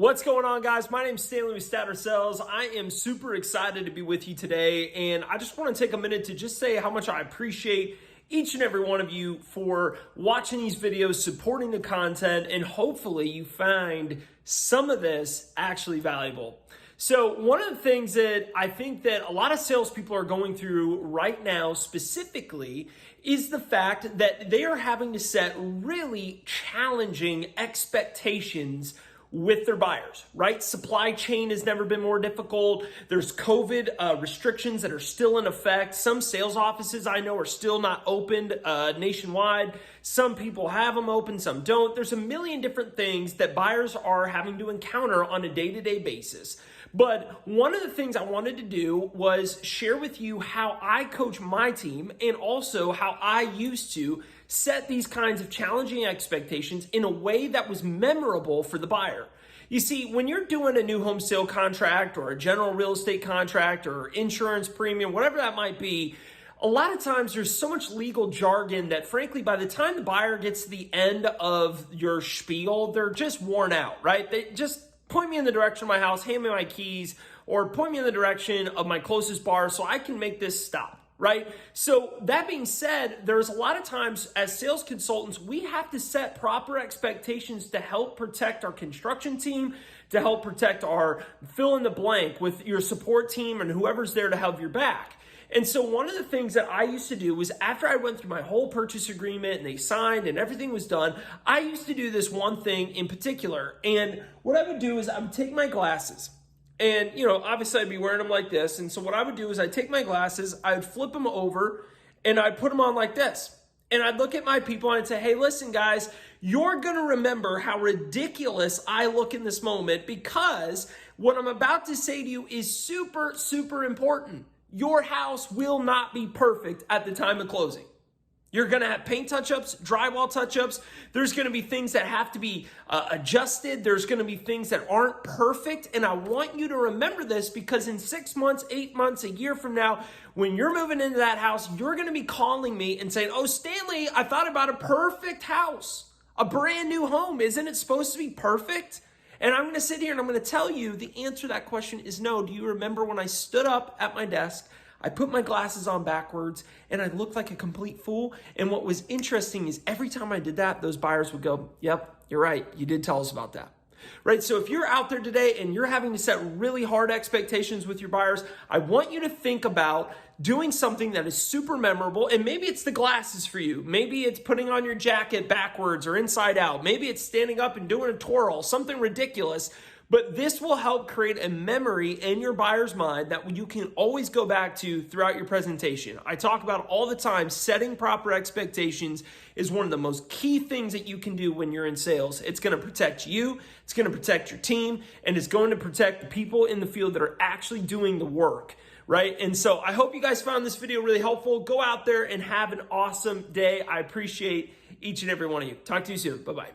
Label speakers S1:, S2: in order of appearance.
S1: What's going on, guys? My name is Stanley with Statter Sales. I am super excited to be with you today, and I just want to take a minute to just say how much I appreciate each and every one of you for watching these videos, supporting the content, and hopefully you find some of this actually valuable. So one of the things that I think that a lot of salespeople are going through right now specifically is the fact that they are having to set really challenging expectations with their buyers, right? Supply chain has never been more difficult. There's COVID restrictions that are still in effect. Some sales offices I know are still not opened nationwide. Some people have them open, some don't. There's a million different things that buyers are having to encounter on a day-to-day basis. But one of the things I wanted to do was share with you how I coach my team and also how I used to set these kinds of challenging expectations in a way that was memorable for the buyer. You see, when you're doing a new home sale contract or a general real estate contract or insurance premium, whatever that might be, a lot of times there's so much legal jargon that frankly, by the time the buyer gets to the end of your spiel, they're just worn out, right? They just point me in the direction of my house, hand me my keys, or point me in the direction of my closest bar so I can make this stop. Right? So that being said, there's a lot of times as sales consultants, we have to set proper expectations to help protect our construction team, to help protect our fill in the blank with your support team and whoever's there to have your back. And so one of the things that I used to do was after I went through my whole purchase agreement and they signed and everything was done, I used to do this one thing in particular. And what I would do is I would take my glasses. And, obviously I'd be wearing them like this. And so what I would do is I'd take my glasses, I'd flip them over, and I'd put them on like this. And I'd look at my people and I'd say, hey, listen, guys, you're going to remember how ridiculous I look in this moment because what I'm about to say to you is super, super important. Your house will not be perfect at the time of closing. You're going to have paint touch-ups, drywall touch-ups. There's going to be things that have to be adjusted. There's going to be things that aren't perfect. And I want you to remember this because in 6 months, 8 months, a year from now, when you're moving into that house, you're going to be calling me and saying, oh, Stanley, I thought about a perfect house, a brand new home. Isn't it supposed to be perfect? And I'm going to sit here and I'm going to tell you the answer to that question is no. Do you remember when I stood up at my desk, I put my glasses on backwards and I looked like a complete fool? And what was interesting is every time I did that, those buyers would go, yep, you're right. You did tell us about that. Right? So if you're out there today and you're having to set really hard expectations with your buyers, I want you to think about doing something that is super memorable. And maybe it's the glasses for you. Maybe it's putting on your jacket backwards or inside out. Maybe it's standing up and doing a twirl, something ridiculous. But this will help create a memory in your buyer's mind that you can always go back to throughout your presentation. I talk about all the time, setting proper expectations is one of the most key things that you can do when you're in sales. It's going to protect you, it's going to protect your team, and it's going to protect the people in the field that are actually doing the work, right? And so I hope you guys found this video really helpful. Go out there and have an awesome day. I appreciate each and every one of you. Talk to you soon. Bye-bye.